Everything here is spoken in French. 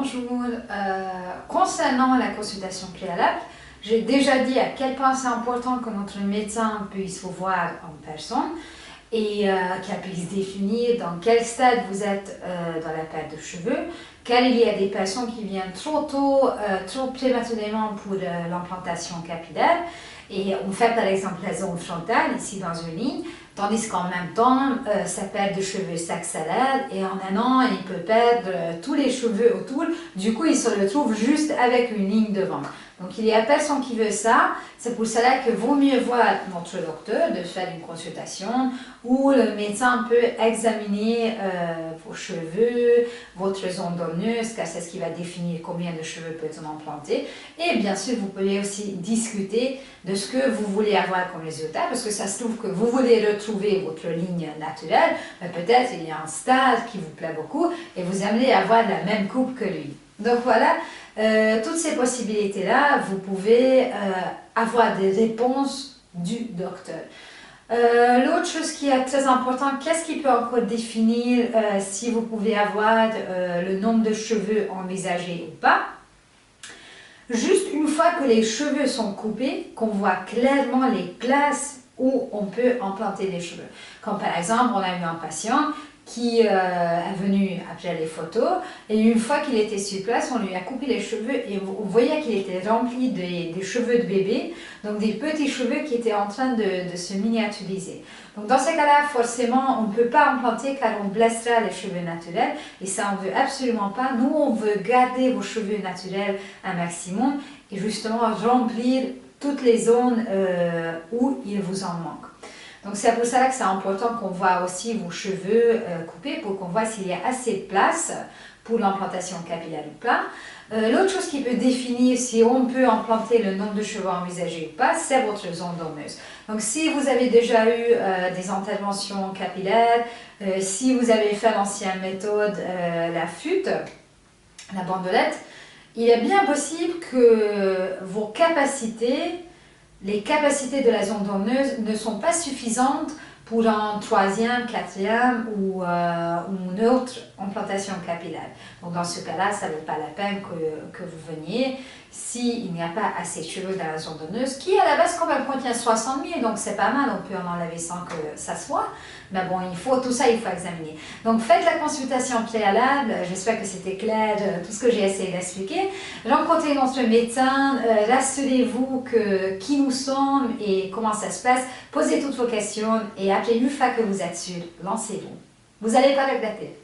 bonjour. Concernant la consultation préalable, j'ai déjà dit à quel point c'est important que notre médecin puisse vous voir en personne et qu'elle puisse définir dans quel stade vous êtes dans la perte de cheveux, car il y a des personnes qui viennent trop tôt, trop prématurément pour l'implantation capillaire et on fait par exemple la zone frontale ici dans une ligne, tandis qu'en même temps sa perte de cheveux s'accélère et en un an il peut perdre tous les cheveux autour, du coup il se retrouve juste avec une ligne devant. Donc il y a personne qui veut ça, c'est pour cela que vaut mieux voir notre docteur, de faire une consultation où le médecin peut examiner vos cheveux, votre zone donneuse, car c'est ce qui va définir combien de cheveux peut-on implanter. Et bien sûr, vous pouvez aussi discuter de ce que vous voulez avoir comme résultat, parce que ça se trouve que vous voulez retrouver votre ligne naturelle, mais peut-être il y a un stade qui vous plaît beaucoup et vous aimeriez avoir la même coupe que lui. Donc voilà, toutes ces possibilités-là, vous pouvez avoir des réponses du docteur. L'autre chose qui est très importante, qu'est-ce qui peut encore définir si vous pouvez avoir le nombre de cheveux envisagés ou pas? Juste une fois que les cheveux sont coupés, qu'on voit clairement les places où on peut implanter les cheveux. Comme par exemple, on a eu un patient qui est venu après les photos et une fois qu'il était sur place, on lui a coupé les cheveux et on voyait qu'il était rempli des cheveux de bébé, donc des petits cheveux qui étaient en train de se miniaturiser. Donc dans ces cas-là, forcément, on ne peut pas implanter car on blessera les cheveux naturels et ça on ne veut absolument pas. Nous, on veut garder vos cheveux naturels un maximum et justement remplir toutes les zones où il vous en manque. Donc c'est pour cela que c'est important qu'on voit aussi vos cheveux coupés pour qu'on voit s'il y a assez de place pour l'implantation capillaire ou pas. L'autre chose qui peut définir si on peut implanter le nombre de cheveux envisagés ou pas, c'est votre zone donneuse. Donc si vous avez déjà eu des interventions capillaires, si vous avez fait l'ancienne méthode, la FUT, la bandelette, il est bien possible que vos capacités, les capacités de la zone donneuse ne sont pas suffisantes pour un troisième, quatrième ou une autre implantation capillaire. Donc dans ce cas-là, ça ne vaut pas la peine que vous veniez s'il n'y a pas assez de cheveux dans la zone donneuse, qui à la base quand même contient 60 000, donc c'est pas mal, on peut en enlever sans que ça soit. Mais bon, tout ça, il faut examiner. Donc faites la consultation préalable, j'espère que c'était clair tout ce que j'ai essayé d'expliquer. Rencontrez notre médecin, rassurez-vous qui nous sommes et comment ça se passe, posez toutes vos questions et après une fois que vous êtes sûr, lancez-vous. Vous n'allez pas regretter.